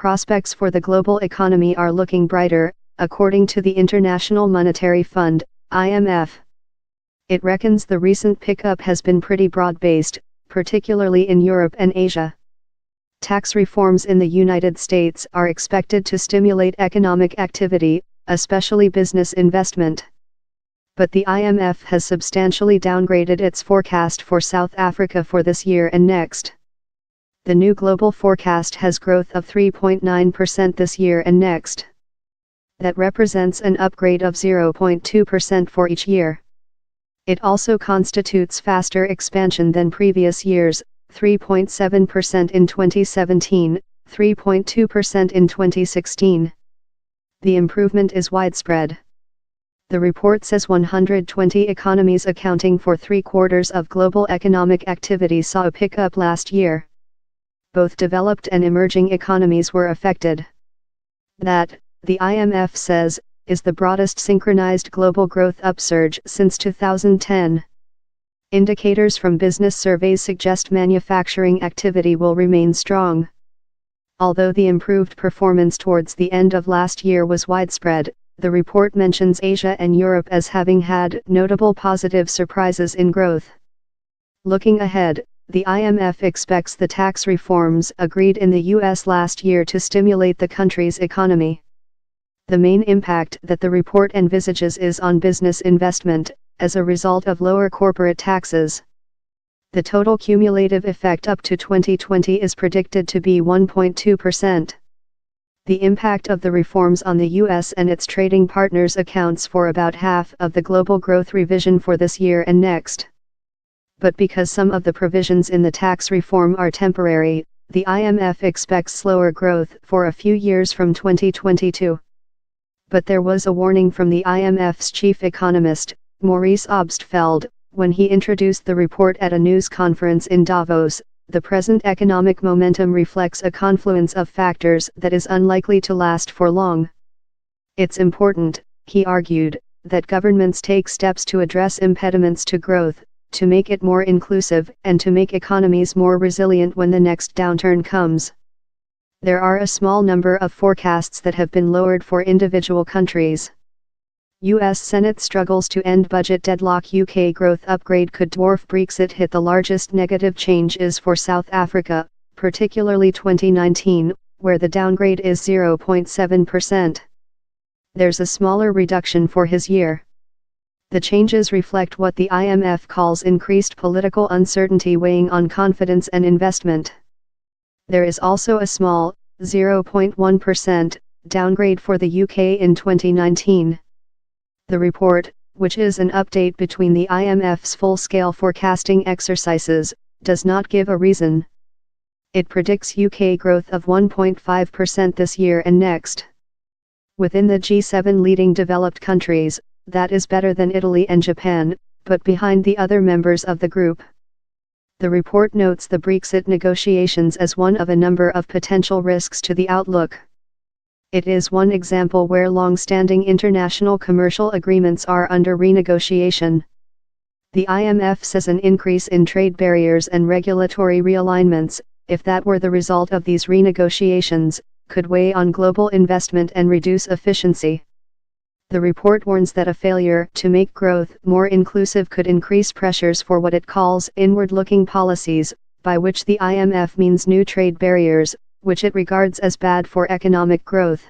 prospects for the global economy are looking brighter, according to the International Monetary Fund, IMF. It reckons the recent pickup has been pretty broad-based, particularly in Europe and Asia. Tax reforms in the United States are expected to stimulate economic activity, especially business investment. But the IMF has substantially downgraded its forecast for South Africa for this year and next. The new global forecast has growth of 3.9% this year and next. That represents an upgrade of 0.2% for each year. It also constitutes faster expansion than previous years, 3.7% in 2017, 3.2% in 2016. The improvement is widespread. The report says 120 economies accounting for 3/4 of global economic activity saw a pickup last year. Both developed and emerging economies were affected. That, the IMF says, is the broadest synchronized global growth upsurge since 2010. Indicators from business surveys suggest manufacturing activity will remain strong. Although the improved performance towards the end of last year was widespread, the report mentions Asia and Europe as having had notable positive surprises in growth. Looking ahead, the IMF expects the tax reforms agreed in the US last year to stimulate the country's economy. The main impact that the report envisages is on business investment, as a result of lower corporate taxes. The total cumulative effect up to 2020 is predicted to be 1.2%. The impact of the reforms on the US and its trading partners accounts for about half of the global growth revision for this year and next. But because some of the provisions in the tax reform are temporary, the IMF expects slower growth for a few years from 2022. But there was a warning from the IMF's chief economist, Maurice Obstfeld, when he introduced the report at a news conference in Davos. The present economic momentum reflects a confluence of factors that is unlikely to last for long. It's important, he argued, that governments take steps to address impediments to growth, to make it more inclusive, and to make economies more resilient when the next downturn comes. There are a small number of forecasts that have been lowered for individual countries. US Senate struggles to end budget deadlock. UK growth upgrade could dwarf Brexit hit. The largest negative change is for South Africa, particularly 2019, where the downgrade is 0.7%. There's a smaller reduction for his year. The changes reflect what the IMF calls increased political uncertainty weighing on confidence and investment. There is also a small, 0.1%, downgrade for the UK in 2019. The report, which is an update between the IMF's full-scale forecasting exercises, does not give a reason. It predicts UK growth of 1.5% this year and next. Within the G7 leading developed countries, that is better than Italy and Japan, but behind the other members of the group. The report notes the Brexit negotiations as one of a number of potential risks to the outlook. It is one example where long-standing international commercial agreements are under renegotiation. The IMF says an increase in trade barriers and regulatory realignments, if that were the result of these renegotiations, could weigh on global investment and reduce efficiency. The report warns that a failure to make growth more inclusive could increase pressures for what it calls inward-looking policies, by which the IMF means new trade barriers, which it regards as bad for economic growth.